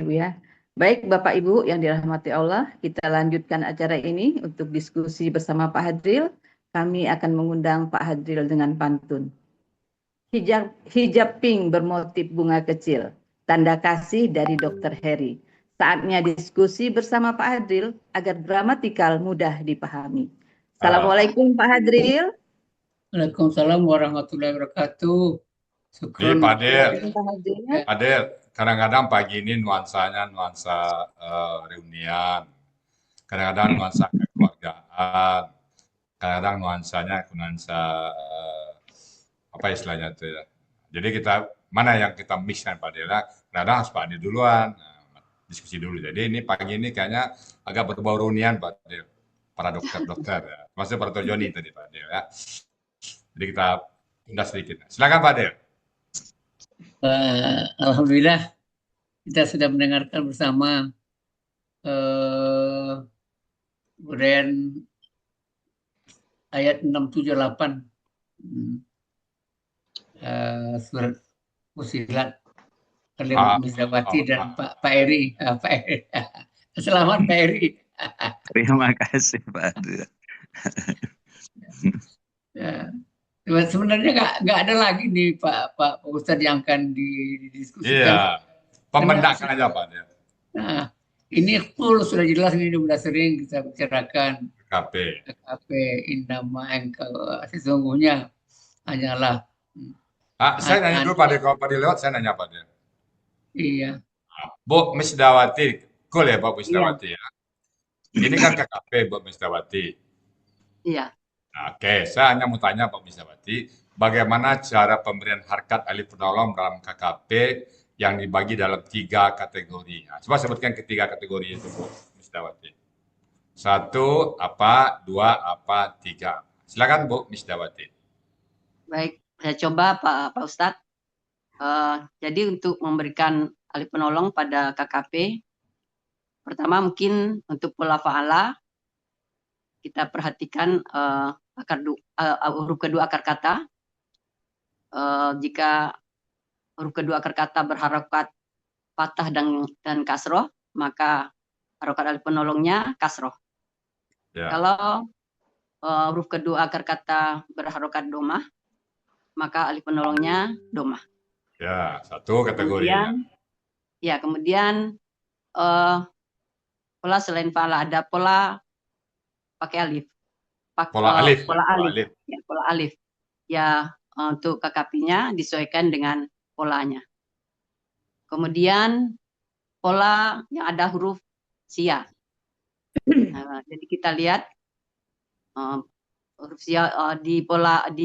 Ibu ya. Baik Bapak Ibu yang dirahmati Allah, kita lanjutkan acara ini untuk diskusi bersama Pak Hadril. Kami akan mengundang Pak Hadril dengan pantun. Hijab pink bermotif bunga kecil, tanda kasih dari Dr. Heri. Saatnya diskusi bersama Pak Hadril agar gramatikal mudah dipahami. Assalamualaikum Pak Hadril. Waalaikumsalam warahmatullahi wabarakatuh. Syukron. Pak Adil, Pak Hadril. Adil, kadang-kadang pagi ini nuansanya nuansa reunian, kadang-kadang nuansa kekeluargaan, kadang-kadang nuansanya nuansa apa istilahnya itu ya. Jadi kita mana yang kita mix kan Pak Adil, kadang harus Pak Adil duluan, diskusi dulu. Jadi ini pagi ini kayaknya agak berbau reunian Pak Adil, para dokter-dokter ya. Maksudnya para Dr. Joni tadi Pak Adil ya. Jadi kita tunda sedikit. Silakan Pak Adil. Alhamdulillah kita sudah mendengarkan bersama uraian ayat 678 surat Fussilat oleh Misdawati dan Pak Eri. Selamat Pak Eri. Terima kasih Pak Adil. Sebenarnya nggak ada lagi nih Pak Ustadz yang akan didiskusikan. Iya, pemendakan aja Pak. Nah, ini full sudah jelas, ini sudah sering kita bicarakan. KKP indama engkau sesungguhnya hanyalah. Saya nanya dulu Pak, kalau Pak lewat saya nanya Pak. Iya. Bu Misdawati, cool ya Pak Misdawati ya. Ini kan KKP Bu Misdawati. Iya. Oke, saya hanya mau tanya Pak Misdawati, bagaimana cara pemberian harkat ahli penolong dalam KKP yang dibagi dalam 3 kategori? Nah, coba sebutkan ketiga kategori itu Bu Misdawati. 1 apa, 2 apa, 3. Silakan Bu Misdawati. Baik, saya coba Pak Ustadz. Jadi untuk memberikan ahli penolong pada KKP, pertama mungkin untuk pola fa'ala, kita perhatikan huruf kedua akar kata. Jika huruf kedua akar kata berharokat fathah dan kasroh, maka harokat alif penolongnya kasroh. Ya. Kalau huruf kedua akar kata berharokat domah, maka alif penolongnya domah. Ya, satu kategori. Kemudian pola selain fa'ala ada pola pakai alif. Pola alif. Ya, pola alif. Ya, untuk KKP-nya disesuaikan dengan polanya. Kemudian pola yang ada huruf sia. Jadi kita lihat huruf sia di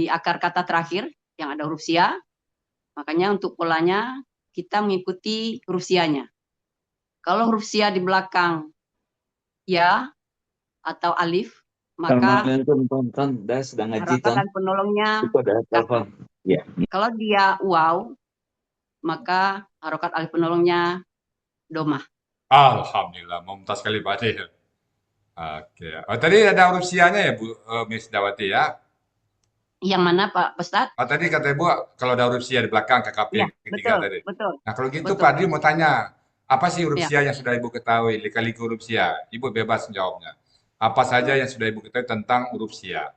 akar kata terakhir yang ada huruf sia. Makanya untuk polanya kita mengikuti huruf sianya. Kalau huruf sia di belakang ya atau alif, maka harapan penolongnya ya. Kalau dia waw, maka harokat alif penolongnya domah. Alhamdulillah, mumtaz sekali Pak Adil. Oke. Oh, tadi ada huruf sianya ya Bu Misdawati ya? Yang mana Pak Ustadz? Tadi kata Ibu kalau ada huruf sia di belakang KKP ya, ketiga betul, tadi. Betul. Nah kalau gitu Pak Adil mau tanya, apa sih huruf sia yang sudah Ibu ketahui? Lika-liku huruf sia. Ibu bebas menjawabnya. Apa saja yang sudah Ibu ketahui tentang huruf sia?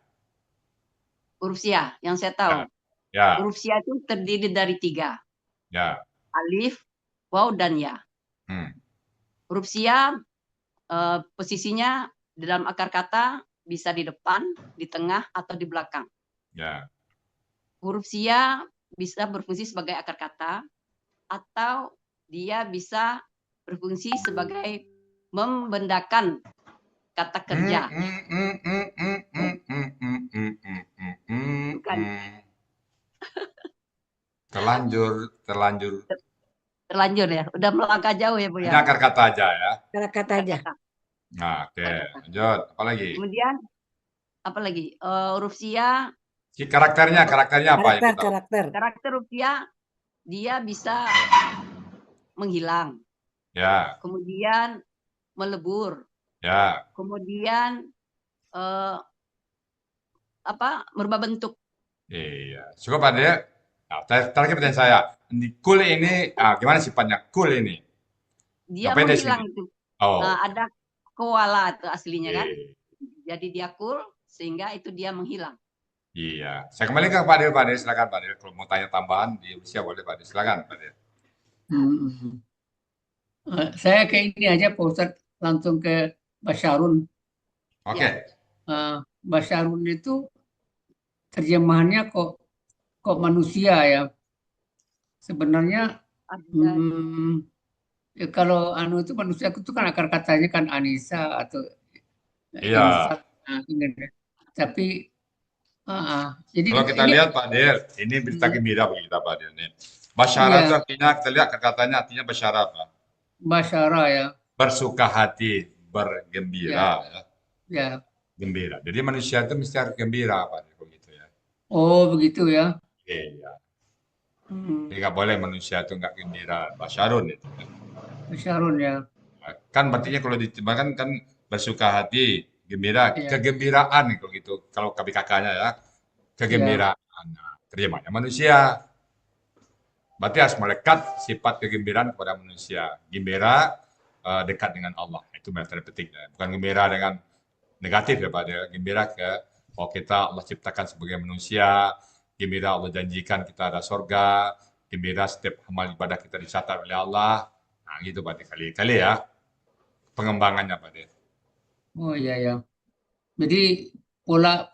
Huruf sia yang saya tahu. Ya. Huruf sia itu terdiri dari 3. Ya. Alif, waw, dan ya. Huruf sia posisinya di dalam akar kata bisa di depan, di tengah, atau di belakang. Ya. Huruf sia bisa berfungsi sebagai akar kata, atau dia bisa berfungsi sebagai membendakan kata kerja. Bukan. Terlanjur ya, udah melangkah jauh ya Bu ya. Ini akar kata aja ya. Akar kata aja. Nah, oke, lanjut. Apa lagi? Kemudian apa lagi? Huruf sia. Karakternya apa? Karakter huruf sia dia bisa menghilang. Ya. Kemudian melebur. Ya. Kemudian merubah bentuk. Iya. Cukup Pak Adil. Nah, terakhir pertanyaan saya. Di cool ini, gimana sifatnya cool ini? dia Sampai di menghilang sini. itu. Oh, Ada koala itu aslinya kan. oke. Jadi dia cool sehingga itu dia menghilang. Iya. Saya kembali ke Pak Adil. Pak Adil, silakan Pak Adil. Kalau mau tanya tambahan di usia boleh Pak Adil. Silakan Pak Adil. Saya ke ini aja Pak Ustadz, langsung ke Basyarun. Oke. Basyarun itu terjemahannya kok manusia ya. Sebenarnya Ada ya kalau anu itu manusia itu kan akar katanya kan Anissa atau Iya. Insan. Nah, ini deh. Tapi jadi Kalau kita ini lihat Pak Adil, ini berita gembira bagi kita Pak Adil nih. Basyara Iya. itu artinya, kita lihat katanya artinya basyara apa? Basyara ya. Bersuka hati, bergembira. Ya. Gembira. Jadi manusia itu mesti harus gembira Pak Adil, begitu ya. Oh begitu ya. Iya. Jadi nggak boleh manusia itu nggak gembira. Basyarun itu. Basyarun ya. Kan artinya kalau diterjemahkan kan bersuka hati, gembira, Iya. kegembiraan kalau gitu. Kalau KBKK-nya ya, kegembiraan. Nah, terjemahnya manusia. Berarti harus melekat sifat kegembiraan kepada manusia. Gembira dekat dengan Allah. Itu metode petik. Ya. Bukan gembira dengan negatif ya Pak. Gembira bahwa kita Allah ciptakan sebagai manusia. Gembira Allah janjikan kita ada surga. Gembira setiap amal ibadah kita dicatat oleh Allah. Nah gitu Pak. Kali-kali ya. Pengembangannya Pak. Oh iya ya. Jadi pola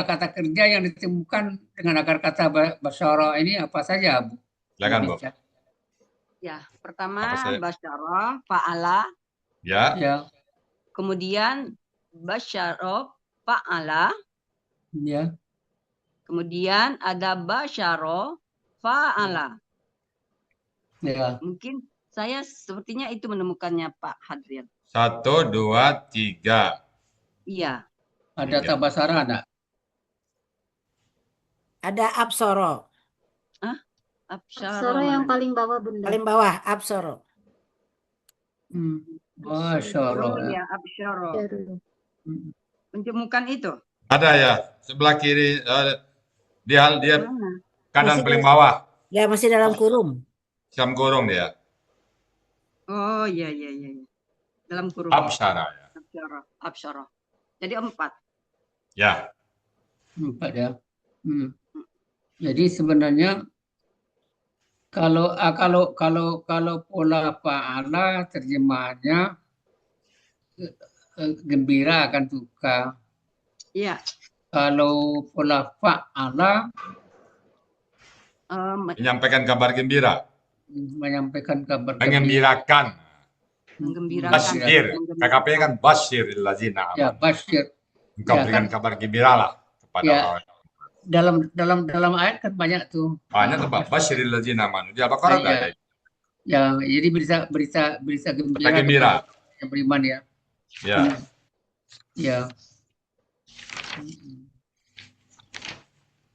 kata kerja yang ditemukan dengan akar kata basyara ini apa saja, Bu? Silakan Bu. ya, pertama Apa saya? basyara, fa'ala, Ya. Ya. kemudian basyara, fa'ala, Ya. kemudian ada basyara, fa'ala. Ya. Mungkin saya sepertinya itu menemukannya Pak Hadril. 1, 2, 3. Iya. Ada Iya. tabasara enggak? Ada Apsoro. Absyara yang mana? paling bawah Bunda. Paling bawah Apsoro. Basyara. Oh ya, absyara. Menemukan itu. Ada ya, sebelah kiri dia Mana? kanan Masih paling di- bawah, Ya masih dalam kurung. jam kurung dia. Oh iya. Dalam kurung. Absyara ya. Absyara. Jadi 4. Ya, 4 ya. Jadi sebenarnya kalau pola fa'ala terjemahannya gembira akan suka. Iya. Kalau pola fa'ala menyampaikan kabar gembira, menyampaikan kabar mengembirakan. menggembirakan. Basyir, KKP kan basyir lazina. Ya, basyir. Engkau Ya, berikan kan. kabar gembira lah kepada Ya. orang. Dalam ayat kan banyak tuh. Banyak tuh Pak, basyir lazina amanu. Di Al-Baqarah Ya. nggak ada. Ya, jadi berita gembira. Berita gembira. kepada yang beriman ya. Ya. Ya.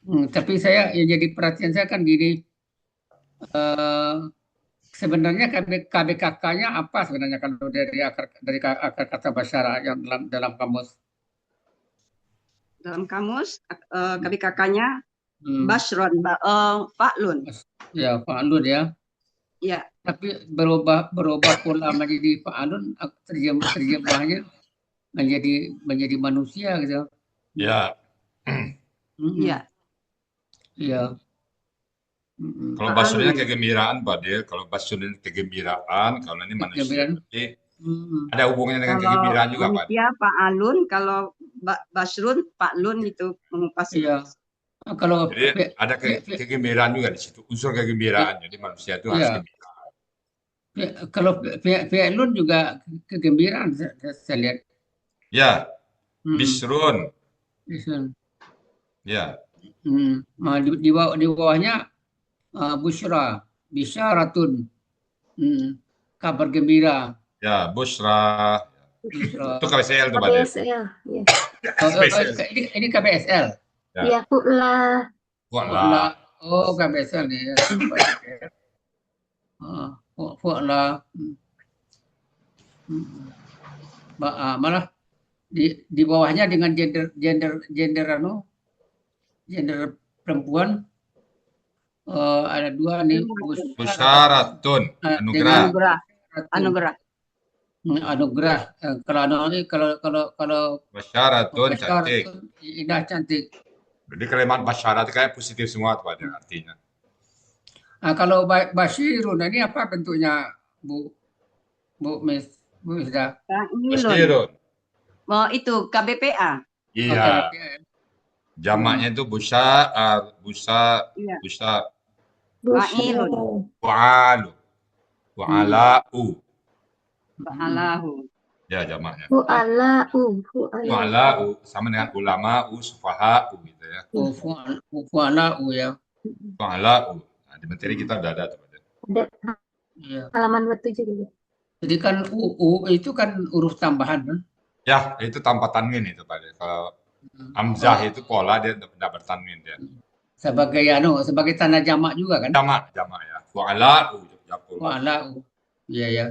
Tapi saya yang jadi perhatian saya kan gini, sebenarnya KBKK-nya apa sebenarnya kalau dari akar kata basyara yang dalam kamus? Dalam kamus KBKK-nya Basron, Fa'lun. Ya, fa'lun ya. Ya. Tapi berubah pola menjadi fa'lun, terjemahnya menjadi manusia gitu. Ya. Iya. Iya. Kalau basyirnya kegembiraan Pak Dir, kalau basyirnya kegembiraan, kalau ini manusia. Kegembiraan. Jadi ada hubungannya dengan kegembiraan juga Pak Dir. Manusia Fa'alun, kalau Basrun, Fa'lun itu mengupas. Iya. Kalau Jadi ada kegembiraan juga di situ, unsur kegembiraan. Jadi manusia itu harus gembira. Kalau fi'lun juga kegembiraan saya lihat. Ya, bisrun. Bisrun. Ya. Di bawahnya busyra, bisyaratun. Kabar gembira. Ya, busra. Itu KBSL tuh Pak Dir. KBSL. Ini KBSL. Iya, Pu'la. Pu'la. Oh, KBSL nih. Pu'la. Malah di bawahnya dengan gender perempuan ada 2 nih. Busyaratun, anugerah. anugerah. Anugerah. Kalau Basyaratun cantik. indah cantik. Jadi kalimat basyarat kayak positif semua tuh ada artinya. Kalau Basyirun ini apa bentuknya, Bu Misda? Fa'ilun. Basyirun. Oh, itu KBPA. Iya. Jamaknya itu busa, Iya. busa, Fa'ilun. wa'alu, wa'ala'u. Fa'alahu. Ya jamaknya. Fu'ala'u. Wa'ala'u sama dengan ulama'u, sufaha'u gitu ya. Fu'ala'u ya. Wa'ala'u. Nah, di materi kita udah ada tuh. Ada Iya. halaman 27 juga. Jadi kan UU itu kan huruf tambahan kan? Ya, itu tanpa tanwin itu Pak. Kalau hamzah itu pola dia tidak bertanwin dia. Sebagai tanda jamak juga kan? Jamak ya. Wa'ala'u. Fu'ala'u. Iya ya.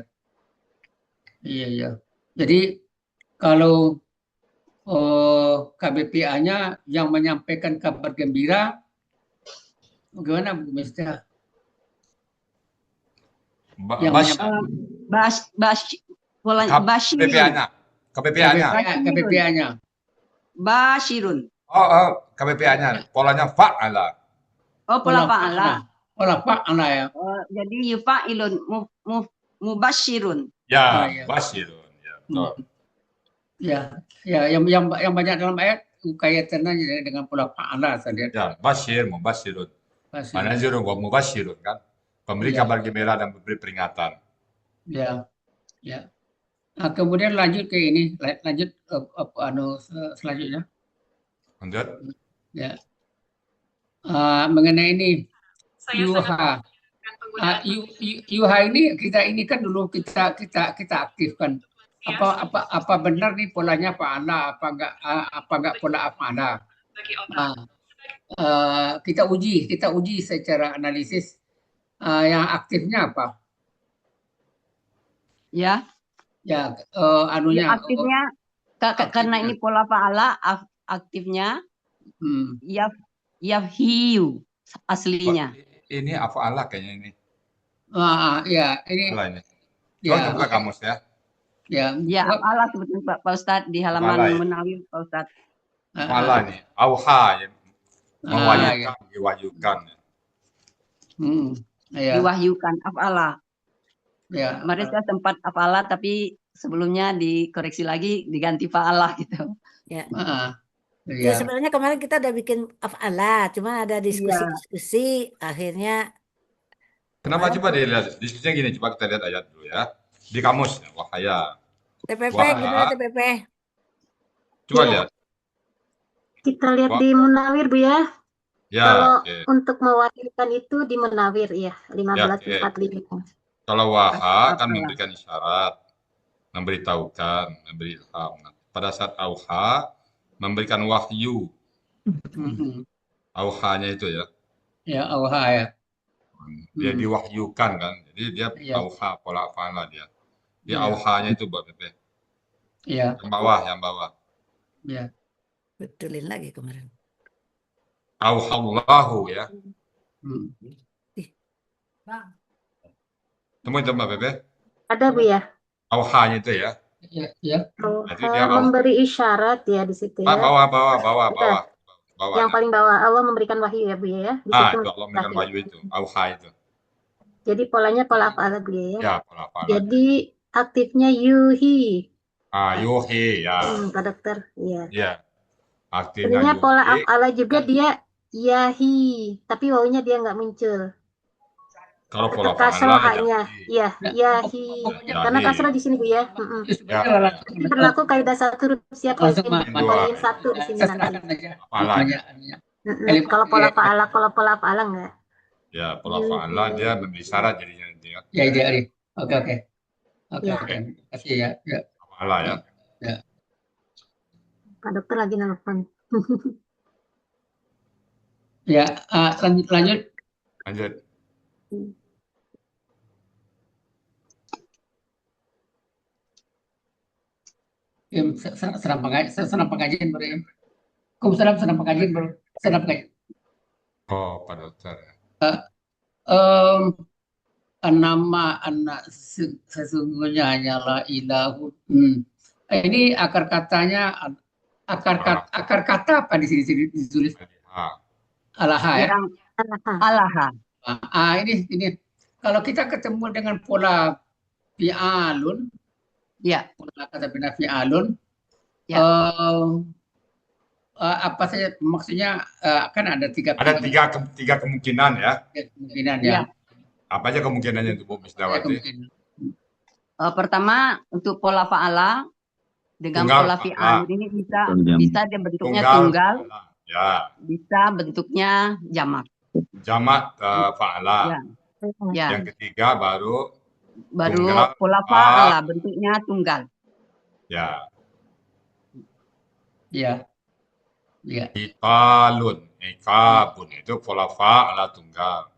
Iya. Jadi kalau KBPA-nya yang menyampaikan kabar gembira, bagaimana Bu Misda? KBPA-nya. KBPA-nya. Basyirun. KBPA-nya. Polanya fa'ala. Oh, pola fa'ala. Pola fa'ala ya. Oh, jadi yufa'ilun mubasyirun. Ya, iya. basyirun. Ya, betul. Ya, yang banyak dalam ayat kaitannya dengan pola fa'ala tadi. Ya, basyir, mubasyirun. Manazirun wa mubasyirun kan. Pemberi Iya. kabar gembira dan memberi peringatan. Ya. Nah, kemudian lanjut ke ini, selanjutnya. Lanjut. Ya. Mengenai ini Yuha. Yuha ini kan dulu kita aktifkan. Apa benar nih polanya fa'ala, apa enggak pola af'ala. Kita uji secara analisis yang aktifnya apa? Ya. Ya, Aktifnya karena ini pola fa'ala aktifnya yafhiyu aslinya. Ini af'ala kayaknya ini. Ya, ini. Af'ala ini. Coba buka kamus ya. Ya, af'ala sebetulnya Pak Ustadz di halaman Munawir Pak Ustadz. Af'ala nih, auha ya. Mewahyukan, diwahyukan. Diwahyukan af'ala. Ya. Kemarin saya sempat af'ala tapi sebelumnya dikoreksi lagi diganti fa'ala gitu. Ya. Ya. Sebenarnya kemarin kita udah bikin af'ala, cuma ada diskusi-diskusi akhirnya. Kenapa coba dilihat diskusinya gini, coba kita lihat ayat dulu ya. Di kamus ya, wahaya. TPP Wah. gimana TPP? Coba Ya. lihat. Kita lihat di Munawir Bu ya. Ya, Kalau oke. untuk mewakilkan itu di Munawir ya, 1545. Kalau waha kan memberikan isyarat, memberitahukan, memberi ilham. Pada saat auha memberikan wahyu. Auhanya itu ya. Ya, auha ya. Dia diwahyukan kan. Jadi dia auha, pola fa'ala dia. Dia auhanya itu buat PP. Iya. Yang bawah. Ya. Betulin lagi kemarin. Auhallahu ya. Temuin Mbak Bebe. Ada Bu ya? Auhanya itu ya. Ya. Memberi isyarat ya di situ ya. Bawah. Yang paling bawah, Allah memberikan wahyu ya Bu ya. Di situ Itu Allah memberikan wahyu itu, auha itu. Jadi polanya pola fa'ala Bu ya. Ya, pola fa'ala. Jadi aktifnya yuhi. Yuhi ya. Pak Dokter, iya. Ya. Aktifnya sebenarnya yuhi. pola af'ala juga dia yahi, tapi wawunya dia nggak muncul. Kalau pola kasroh fa'ala hanya, iya, yahi. Karena kasroh di sini Bu ya. Berlaku kaidah satu siap poin 1 di sini nanti. Kalau pola fa'ala enggak. Ya, pola fa'ala dia memberi syarat jadinya nanti ya. Ya. Oke. Terima kasih ya. Fa'ala ya. Pak Dokter lagi nelfon. Ya, lanjut. Senang pengajian baru ya. Senang pengajian baru. Senang pengajian. Oh, Pak Dokter. nama anak sesungguhnya hanyalah ilahu. Ini akar katanya, akar kata apa di sini ditulis? Alaha ya. Alaha. Ini kalau kita ketemu dengan pola fi'alun, Ya. pola kata bina fi'alun, Ya. apa saja maksudnya, kan ada tiga kemungkinan ya. Kemungkinan Ya. ya. Apa aja kemungkinannya untuk Bu Misdawati? Pertama untuk pola fa'ala dengan Tunggal pola fi'al ini bisa dia bentuknya tunggal, ya. bisa bentuknya jamak. Jamak fa'ala. Ya. Ya. Yang ketiga baru Baru pola fa'ala bentuknya tunggal. ya. Ya. Ya. Iqalun, iqabun itu pola fa'ala tunggal.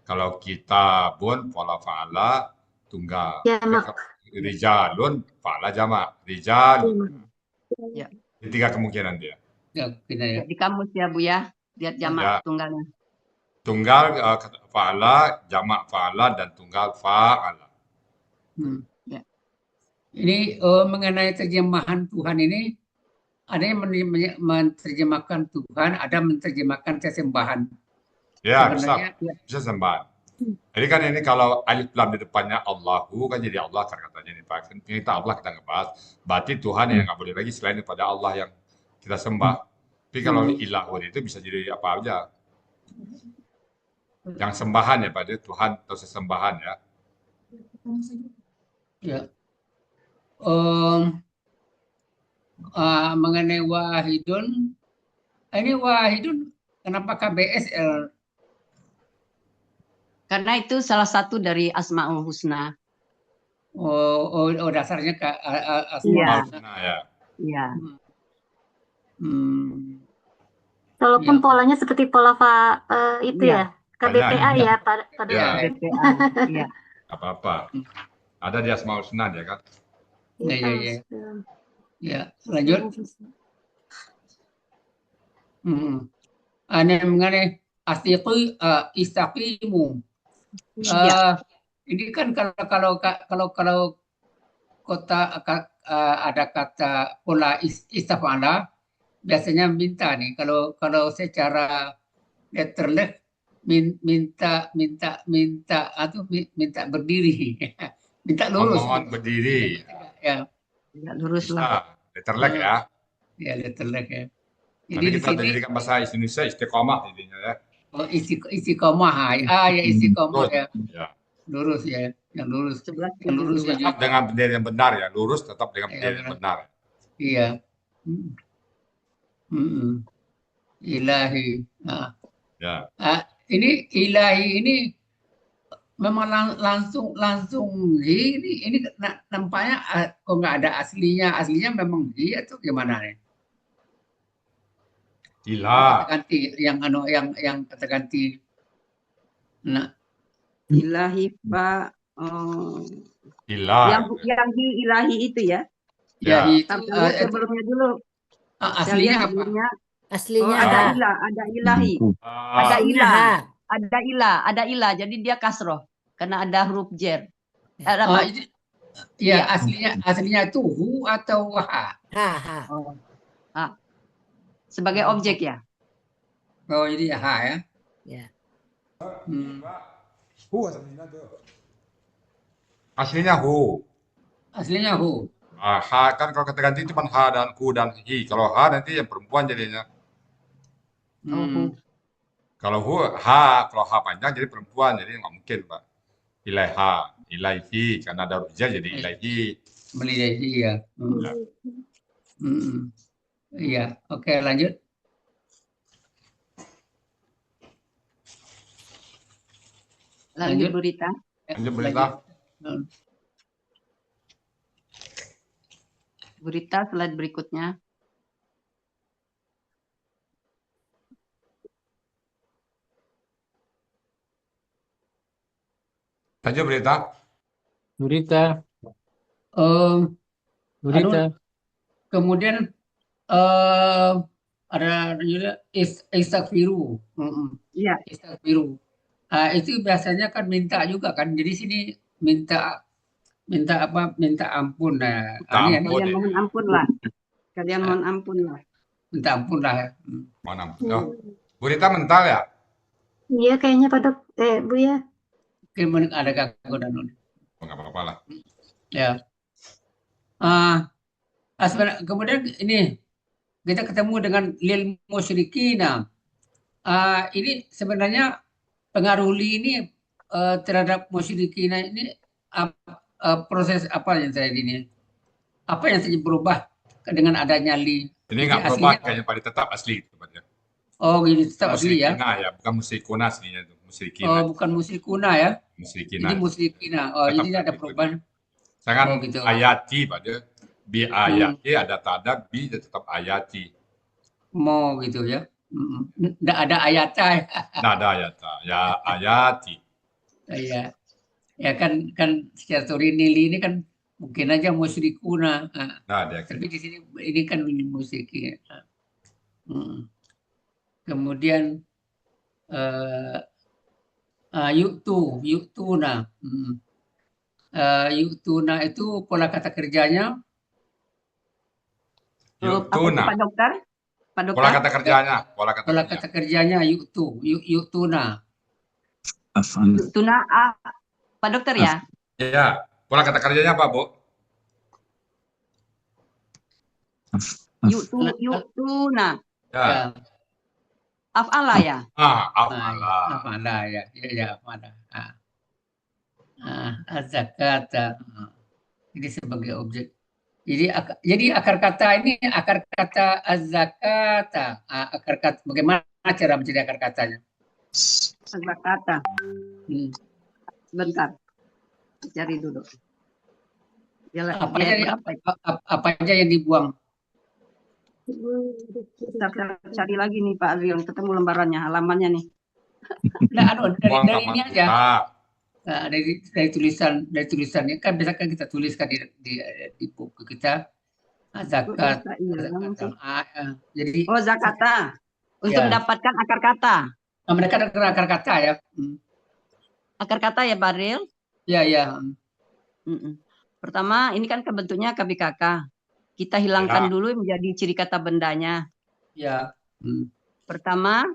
Kalau kitabun pola fa'ala tunggal. Jamak. Rijalun fa'ala jamak. Rijal. Ya. Ini tiga kemungkinan dia. Ya, ya. Di kamus ya Bu ya, lihat jamak Ya. tunggalnya. Tunggal fa'ala, jamak fa'ala dan tunggal fa'ala. Ya. Ini mengenai terjemahan Tuhan ini, ada yang menerjemahkan Tuhan, ada menerjemahkan sesembahan. Ya, bisa sembahan. Jadi kan ini kalau alif lam di depannya Allahu kan jadi Allah kan katanya nih Pak. Kita Allah kita ngebahas. Berarti Tuhan yang nggak boleh lagi selain daripada Allah yang kita sembah. Tapi kalau ilahun itu bisa jadi apa aja. Yang sembahan ya pada Tuhan atau sesembahan ya. Ya. Mengenai wahidun, ini wahidun kenapa KBSL? Karena itu salah satu dari Asmaul Husna. Dasarnya ke Iya. Husna ya. Iya. Walaupun polanya seperti pola itu ya, KBPA ya pada. KBPA. Iya. Apa-apa. Ada di Asmaul Husna ya kan? Iya. Ya, lanjut. Aneh mengenai istaqimu. Ini kan kalau kota ada kata pola istafala biasanya minta nih. Kalau secara letterlek minta berdiri, minta lurus. Mohon berdiri. Ya. Lurus lah. Letterlek ya. Ya letterlek ya. Jadi kita jadikan bahasa Indonesia istiqomah intinya ya. Istiqomah. Ya istiqomah ya. Ya. Lurus ya, yang lurus. Yang lurus tetap dengan bendera yang benar ya, lurus tetap dengan bendera yang benar. Iya. Ilahi. Ya. Ini ilahi ini memang langsung ini nampaknya kok nggak ada aslinya memang dia tuh gimana nih? Ilah. Ganti yang kata ganti. Nah. Ilahi Pak. Ilah. Yang di ilahi itu ya. Ya. Sebelumnya dulu. Aslinya apa? Aslinya ada ilahi. Ada ilah. Jadi dia kasroh karena ada huruf jer. Ya, aslinya itu hu atau ha. Sebagai objek ya. Oh, jadi ha ya. Ya. Aslinya hu. Aslinya hu. Ha kan kalau kata ganti cuma ha dan hu dan hi. Kalau ha nanti yang perempuan jadinya. Kalau hu ha, kalau ha panjang jadi perempuan, jadi nggak mungkin Pak. Ilaiha, ilaihi karena ada huruf jar jadi ilaihi. Melihi ya. Iya, oke lanjut. Lanjut Bu Rita. Lanjut Bu Rita. Bu Rita slide berikutnya. Lanjut Bu Rita. Bu Rita. Kemudian ada juga istaghfiru. Iya. Istaghfiru. Itu biasanya kan minta juga kan. Jadi sini minta apa? Minta ampun. Nah, ini Ampun Kalian ya. mohon ampun lah. Kalian mohon ampun lah. minta ampun lah. Mohon ampun. Oh, Bu Rita mental ya? Iya kayaknya Pak Dok, Bu ya. Mungkin ada gangguan. Oh, nggak apa-apa lah. Ya. Kemudian ini kita ketemu dengan lil musyrikina. Ini sebenarnya pengaruh li ini terhadap musyrikina ini proses apa yang terjadi ini? Apa yang terjadi berubah dengan adanya li? Ini nggak berubah kayaknya, pada tetap asli tempatnya. Oh, ini tetap asli ya? Ya, bukan musyrikuna aslinya itu, musyrikina. Oh, bukan musyrikuna ya? Musyrikina. Jadi musyrikina. Oh, Tetap jadi tidak ada perubahan. Sangat gitu. ayati pada bi ayati ada tada bi tetap ayati. Mau gitu ya? Tidak ada ayatnya. Tidak ada ayata, ya ayati. Iya. Ya kan secara teori nili ini kan mungkin aja musyrikuna. Nah, dia Tapi di sini ini kan musyrikin. Kemudian yuktuna. Yuktuna itu pola kata kerjanya. yuktuna. Pak Dokter? Pak Dokter? Pola kata kerjanya, Pola kata kerjanya yuktuna. Yuktuna, Pak Dokter ya? Ya, pola kata kerjanya apa, Bu? Yuktuna. Ya. Af'ala ya? Af'ala. Af'ala ya. Ya, af'ala. Az-zakata. Ini sebagai objek. Jadi akar kata ini akar kata az-zakata. Akar kata bagaimana cara menjadi akar katanya? Az-zakata. Sebentar. Cari dulu. Apa aja yang dibuang? Cari lagi nih Pak Azril, ketemu lembarannya, halamannya nih. Nah, dari ini aja. Dari tulisannya kan biasa kan kita tuliskan di buku kita zakat. Jadi zakata untuk mendapatkan akar kata. Mereka ada akar kata ya. Akar kata ya Pak Azril? Ya. Pertama ini kan bentuknya KBKK. Kita hilangkan dulu menjadi ciri kata bendanya. Ya. Pertama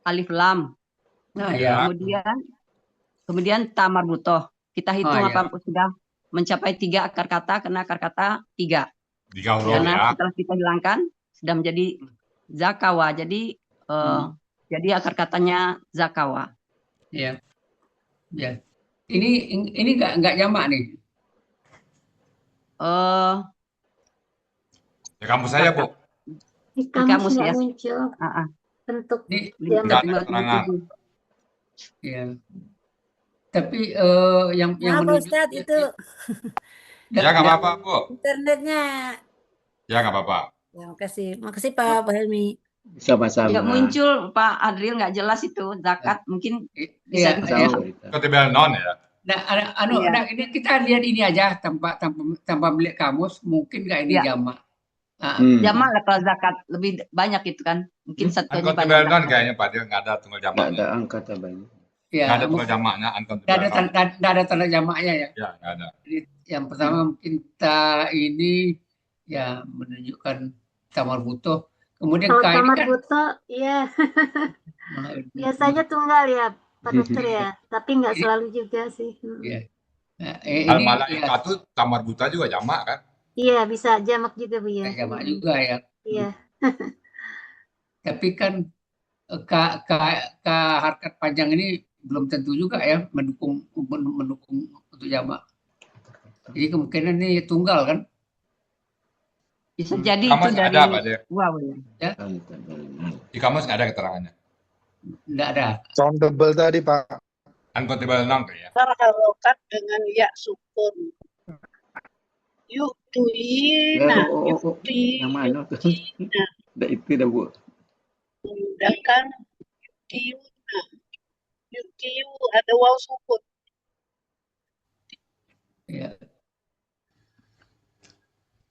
alif lam. Nah, ya. Kemudian ta marbutoh. Kita hitung apa sudah mencapai 3 akar kata karena akar kata 3. 3 huruf karena ya. setelah kita hilangkan sudah menjadi zakawa. Jadi jadi akar katanya zakawa. Ya. Ya. Ini enggak jamak nih. Ya kamu saya, Bu. Di kamus ya. Muncul bentuk enggak ada keterangan. Ya. Tapi yang Pak Ustadz itu. Ya nggak apa-apa, Bu. Internetnya. Ya nggak apa-apa. Ya, makasih Pak Helmi. Sama-sama. Nggak muncul Pak Adril, nggak jelas itu zakat, mungkin bisa Kotibel non ya. Nah, ini kita lihat ini aja tanpa melihat kamus, mungkin nggak ini jamak. Jamak lah kalau zakat lebih banyak itu kan, mungkin satunya banyak. Kotibel non kayaknya Pak Adril nggak ada tunggal jamaknya. Nggak ada angka banyak. Ya, nggak ada tunggal jamaknya. Nggak ada tanda jamaknya ya. Ya nggak ada. Jadi, yang pertama mungkin ta ini ya menunjukkan tamar butuh. Kemudian kalau K ini tamar kan butuh, iya. Biasanya tunggal ya Pak Dokter ya, tapi nggak selalu juga sih. Iya. Nah, Al-Malaika itu tamar buta juga jamak kan? Iya, bisa jamak juga Bu ya. Jamak juga ya. Iya. Tapi kan K harkat panjang ini belum tentu juga ya mendukung untuk jamak. Jadi kemungkinan ini tunggal kan? Bisa jadi kamus itu dari ada, Pak Adril. wow ya. Di kamus nggak ada keterangannya. Nggak ada. Countable tadi Pak. Uncountable non ya. Harokat dengan ya sukun. Yuktuina. Yang mana tuh? Udah itu dah Bu. Menggunakan yuktiuna. Yuktiu ada waw sukun. Ya.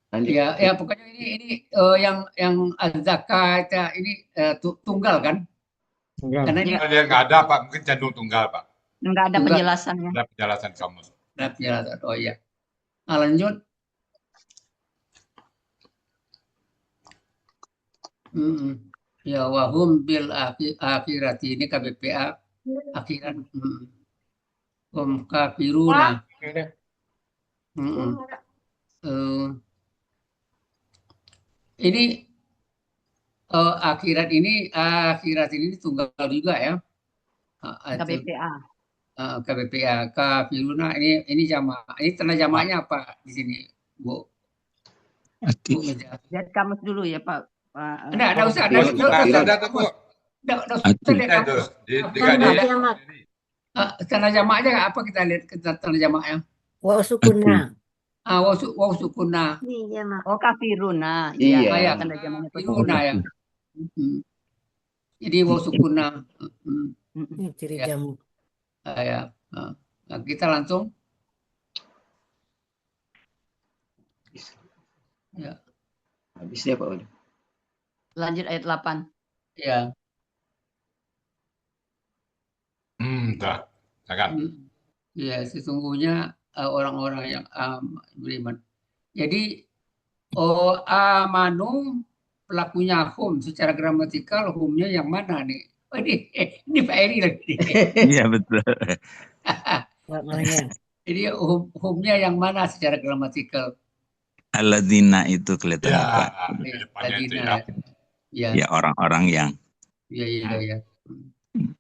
Ya, pokoknya ini yang az-zakat ini tunggal kan? Karena ini Kalau dia nggak ada, Pak, mungkin cenderung tunggal, Pak. nggak ada Tunggal. penjelasannya. Ada penjelasan kamus. ada penjelasan. Oh iya. Nah, lanjut. Ya wahum bil akhirati ini KBPA akhirat. Kafiruna. Ini akhirat ini tunggal juga ya. KBPA. KBPA kafiruna ini jamak. Ini tanda jamaknya apa di sini, Bu? Bu Meja. Lihat kamus dulu ya Pak. Enggak usah. Tanda jamaknya apa kita lihat tanda jamaknya? Wa sukuna. Waw sukuna. Iya, Mak. Oh, kafiruna. Iya. Ya, tanda jamaknya Kafiruna ya. Jadi waw sukuna. Ini ciri Ya. jamu. Ya. Nah, kita langsung. Ya. Habis ya Pak udah. Lanjut ayat 8. Ya. Dah. Silakan. Ya, sesungguhnya orang-orang yang beriman. Jadi amanu pelakunya hum secara gramatikal humnya yang mana nih? Oh, ini Pak Eri lagi. Iya betul. Maknanya. Jadi humnya yang mana secara gramatikal? Alladzina itu kelihatan Ya, apa? di depannya itu Ladina. ya. Ya orang-orang yang. Ya.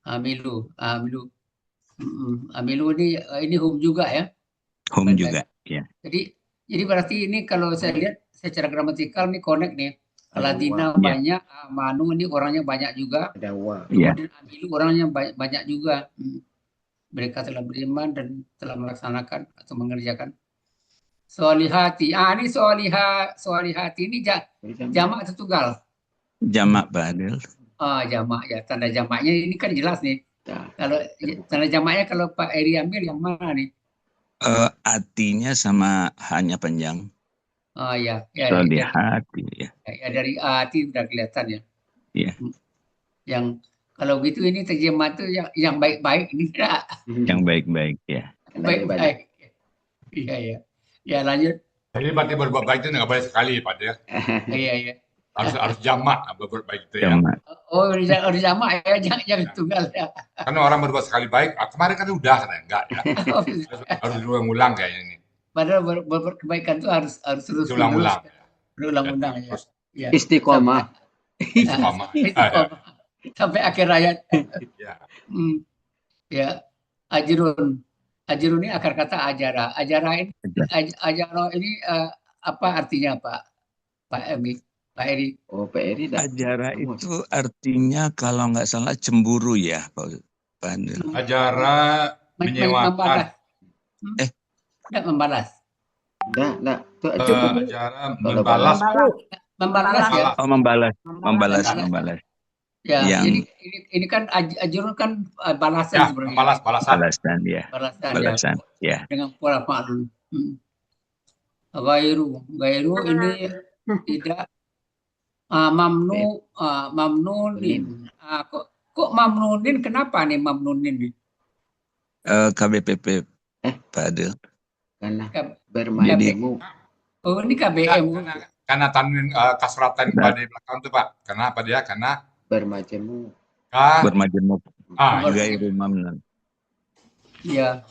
Amilu. Amilu ini hum juga ya. Hum juga. Ya. Jadi berarti ini kalau saya lihat secara gramatikal nih connect nih. Ladina Iya. banyak, amanu ini orangnya banyak juga. Ada wa. Iya. Kemudian amilu orangnya banyak juga. Mereka telah beriman dan telah melaksanakan atau mengerjakan solihati. Ini solihati ini jamak atau tunggal? Jamak Pak Adil. Jamak ya. Tanda jamaknya ini kan jelas nih. Kalau tanda jamaknya kalau Pak Eri ambil yang mana nih? Artinya sama hanya panjang. Ya. Solihati ya. Ya dari hati udah kelihatan ya. Iya. Yang kalau gitu ini terjemah tuh yang baik-baik ini enggak. Yang baik-baik ya. Baik-baik. Iya. Ya lanjut. Jadi berarti berbuat baik itu nggak boleh sekali, Pak ya. Iya. Harus jamak berbuat baik itu ya. Jamak. Oh, harus jamak ya, jangan tunggal ya. Karena orang berbuat sekali baik, kemarin kan udah enggak ya. Harus diulang-ulang kayaknya ini. Padahal berbuat kebaikan itu harus terus Diulang-ulang. Berulang-ulang ya. Ya. Istiqomah. Istiqomah. Sampai akhir ayat. Ya. Ya. Ajrun ini akar kata ajara. Ajara ini apa artinya Pak Eri? Oh, Pak Eri dah. Ajara itu artinya kalau nggak salah cemburu ya Pak Adil. Ajara menyewakan. Tidak membalas. Enggak. Itu Ajara membalas. Membalas ya. Oh membalas. Ya, Yang- ini kan ajrun kan balasan Ya, sebenarnya. balasan. Balasan ya. Dengan pola ma'lul. Gairu ini tidak mamnunin. Kok mamnunin? Kenapa nih mamnunin nih? KBPP Pak Adil. karena K- bermajemu. Oh ini KBM. Karena tanwin kasratan pada belakang itu Pak. Kenapa dia? Karena Bermajemu. Bermajemuk. iya. Gairu mamnun. Ya.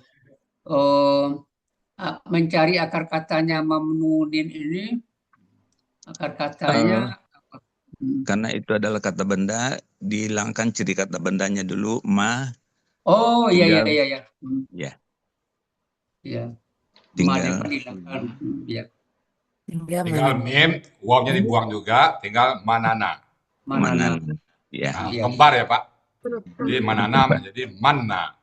Mencari akar katanya mamnunin ini. Akar katanya. Karena itu adalah kata benda, dihilangkan ciri kata bendanya dulu, ma. Oh iya. Ya. Iya. Tinggal. Dihilangkan. Ya. Tinggal mim, wawnya dibuang juga, tinggal manana. Mana? Ya. Nah, Iya. kembar ya Pak. Jadi manana menjadi manna.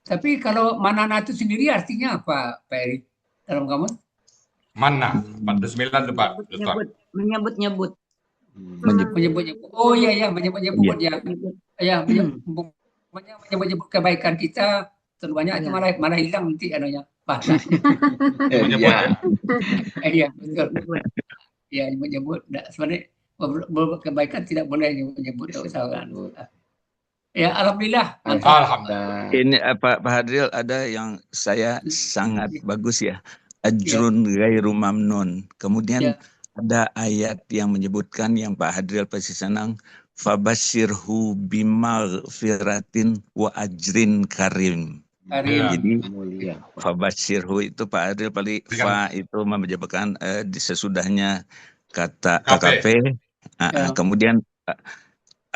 Tapi kalau manana itu sendiri artinya apa, Pak Eri? Dalam kamus? Manna. 49 tuh Pak. Ustaz. Menyebut-nyebut. Menyebut-nyebut. Oh iya, menyebut-nyebut ya. Ya, menyebut-nyebut kebaikan kita. Terbanyak itu malah hilang nanti anunya. Menyebut ya. Iya, betul. Iya, menyebut. Sebenarnya berbuat kebaikan tidak boleh menyebut usahawan. Ya, alhamdulillah. Alhamdulillah. Ini Pak Hadril, ada yang saya sangat bagus ya. Ajrun ghairu mamnun. Kemudian ada ayat yang menyebutkan yang Pak Hadril pasti senang. Fabashirhu bimaghfiratin wa ajrin karim. Jadi fabashirhu itu Pak Hadril paling fa itu menyebutkan di sesudahnya kata KKP. Kemudian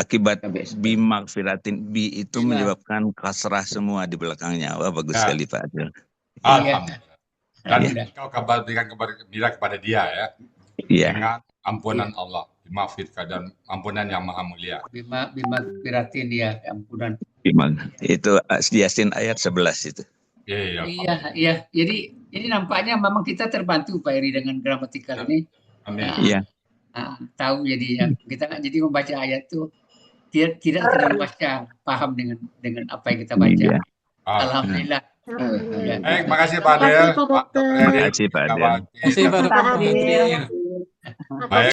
akibat bimaghfiratin bi itu menyebabkan kasrah semua di belakangnya. Wah, bagus sekali Pak Adil. Alhamdulillah. Dan kau berikan gembira kepada dia ya. Dengan ampunan Allah, dimaafkan dan ampunan yang maha mulia. Bimaghfiratin ya, ampunan. Itu Yasin ayat 11 itu. Iya. Jadi ini nampaknya memang kita terbantu Pak Eri dengan gramatikal ini. Amin. Iya. Tahu jadi kita jadi membaca ayat itu tidak terlalu paham dengan apa yang kita baca. Iya. Alhamdulillah. Baik, makasih Pak Adel. Makasih Pak Adel. Terima kasih Pak Adel. Baik.